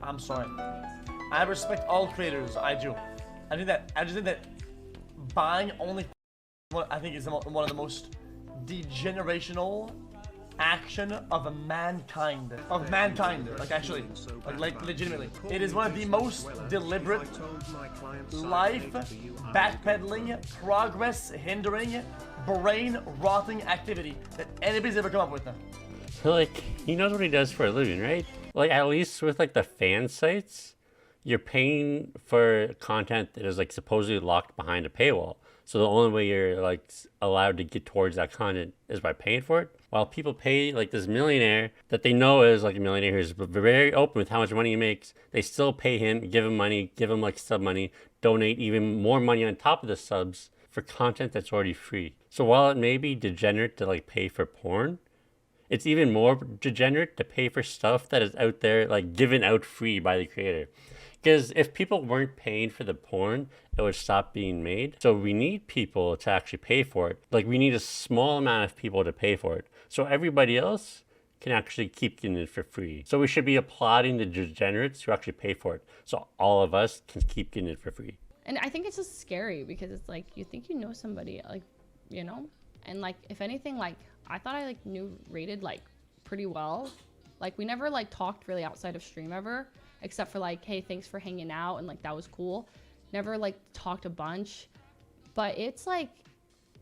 I'm sorry. I respect all creators. I do. I just think that buying only I think is one of the most degenerational action of mankind. Like actually, like legitimately. It is one of the most deliberate, life backpedaling, progress hindering, brain rotting activity that anybody's ever come up with. Like, he knows what he does for a living, right? Like, at least with like the fan sites, you're paying for content that is like supposedly locked behind a paywall. So the only way you're like allowed to get towards that content is by paying for it. While people pay like this millionaire that they know is like a millionaire who's very open with how much money he makes, they still pay him, give him money, give him like sub money, donate even more money on top of the subs for content that's already free. So while it may be degenerate to like pay for porn, it's even more degenerate to pay for stuff that is out there like given out free by the creator. Because if people weren't paying for the porn, it would stop being made. So we need people to actually pay for it. Like, we need a small amount of people to pay for it. So everybody else can actually keep getting it for free. So we should be applauding the degenerates who actually pay for it. So all of us can keep getting it for free. And I think it's just scary because it's like, you think you know somebody, like, you know? And like, if anything, like, I thought I like knew Rated like pretty well. Like, we never like talked really outside of stream ever. Except for like, hey, thanks for hanging out, and like that was cool. Never like talked a bunch, but it's like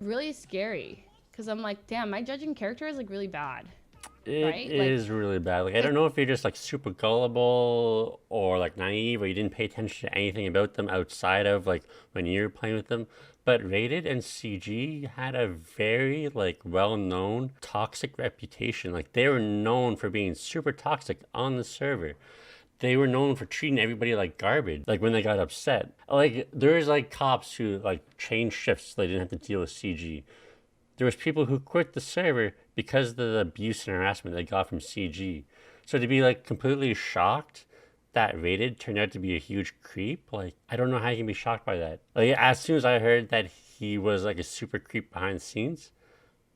really scary because I'm like, damn, my judging character is like really bad. It is really bad. Like, I don't know if you're just like super gullible or like naive, or you didn't pay attention to anything about them outside of like when you were playing with them. But Rated and CG had a very like well-known toxic reputation. Like, they were known for being super toxic on the server. They were known for treating everybody like garbage, like when they got upset. Like, there's like cops who like changed shifts so they didn't have to deal with CG. There was people who quit the server because of the abuse and harassment they got from CG. So to be like completely shocked that Rated turned out to be a huge creep, like, I don't know how you can be shocked by that. Like, as soon as I heard that he was like a super creep behind the scenes,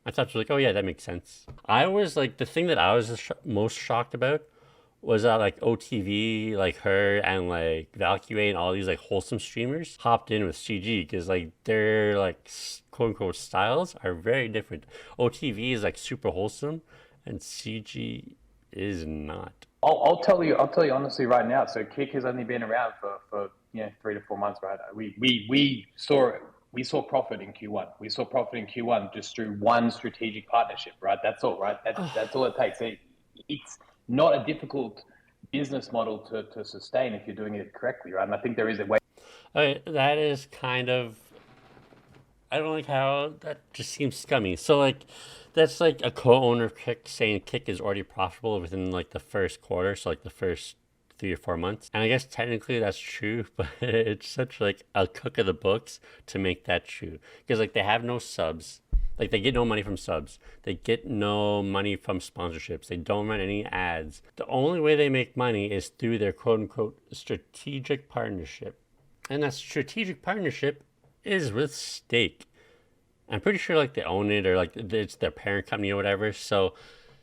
I thought to like, oh yeah, that makes sense. I was like, the thing that I was most shocked about was that like OTV, like her and like Valkyrie and all these like wholesome streamers hopped in with CG, because like their like quote unquote styles are very different. OTV is like super wholesome and CG is not. I'll tell you honestly right now. So Kick has only been around for 3 to 4 months, right? We saw profit in Q1. We saw profit in Q1 just through one strategic partnership, right? That's all, right? That's all it takes. It's not a difficult business model to sustain if you're doing it correctly, right? And I think there is a way. That is kind of, I don't like how that just seems scummy. So like, that's like a co-owner of Kick saying Kick is already profitable within like the first quarter, so like the first 3 or 4 months. And I guess technically that's true, but it's such like a cook of the books to make that true, because like they have no subs. Like, they get no money from subs. They get no money from sponsorships. They don't run any ads. The only way they make money is through their quote-unquote strategic partnership. And that strategic partnership is with Stake. I'm pretty sure, like, they own it, or, like, it's their parent company or whatever. So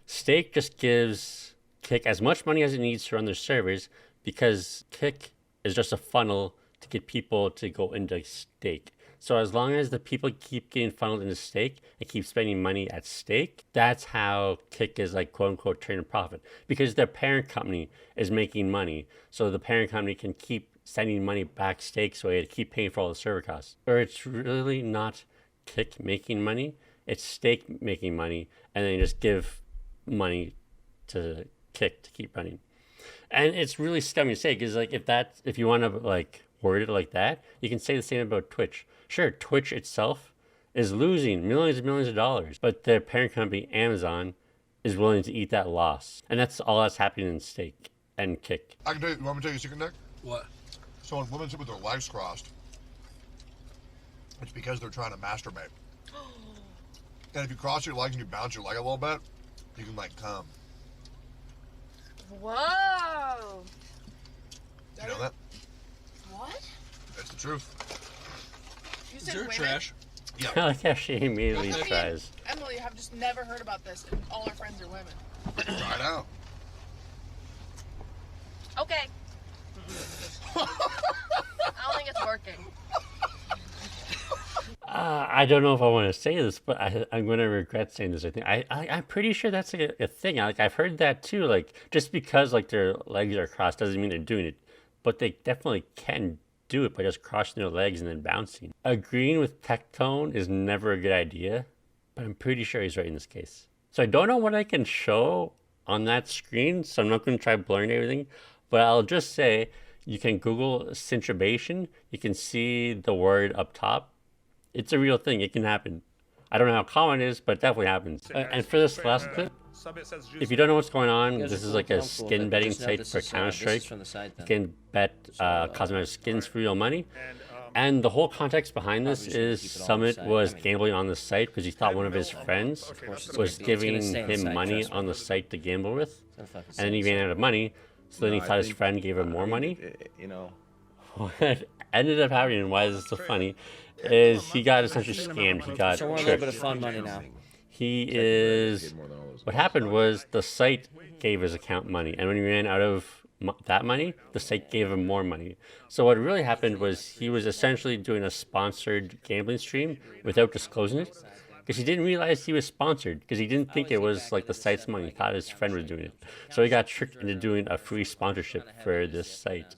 Stake just gives Kick as much money as it needs to run their servers, because Kick is just a funnel to get people to go into Stake. So as long as the people keep getting funneled into Stake and keep spending money at Stake, that's how Kick is like quote unquote turning profit, because their parent company is making money. So the parent company can keep sending money back Stake's way to keep paying for all the server costs. Or it's really not Kick making money, it's Stake making money, and then you just give money to Kick to keep running. And it's really scummy to say, because like if you want to like word it like that, you can say the same about Twitch. Sure, Twitch itself is losing millions and millions of dollars, but their parent company, Amazon, is willing to eat that loss. And that's all that's happening in Stake and Kick. I can tell you, you want me to tell you a secret, Nick? What? So when women sit with their legs crossed, it's because they're trying to masturbate. And if you cross your legs and you bounce your leg a little bit, you can like come. Whoa! You know that? What? That's the truth. You Is said there women? trash? Yeah. I like how she immediately Me and tries. Emily have just never heard about this, and all our friends are women. Try it out. Okay. I don't think it's working. I don't know if I want to say this, but I'm going to regret saying this. I think I'm pretty sure that's like a thing. Like I've heard that too. Like just because like their legs are crossed doesn't mean they're doing it, but they definitely can do it by just crossing their legs and then bouncing. Agreeing with Tectone is never a good idea, but I'm pretty sure he's right in this case. So I don't know what I can show on that screen, so I'm not going to try blurring everything, but I'll just say you can Google centribation. You can see the word up top. It's a real thing. It can happen. I don't know how common it is, but it definitely happens. And for this last clip, if you don't know what's going on, this is like a skin betting site for Counter-Strike. You can bet cosmetic skins for real money. And the whole context behind this is Summit was gambling on the site because he thought one of his friends was giving him money on the site to gamble with. And then he ran out of money, so then he thought his friend gave him more money. What ended up happening, and why is this so funny, is he got essentially scammed. He got So we're a little tricked. bit of fun money now. He is. What happened was the site gave his account money, and when he ran out of that money, the site gave him more money. So what really happened was he was essentially doing a sponsored gambling stream without disclosing it, because he didn't realize he was sponsored, because he didn't think it was like the site's money. He thought his friend was doing it. So he got tricked into doing a free sponsorship for this site.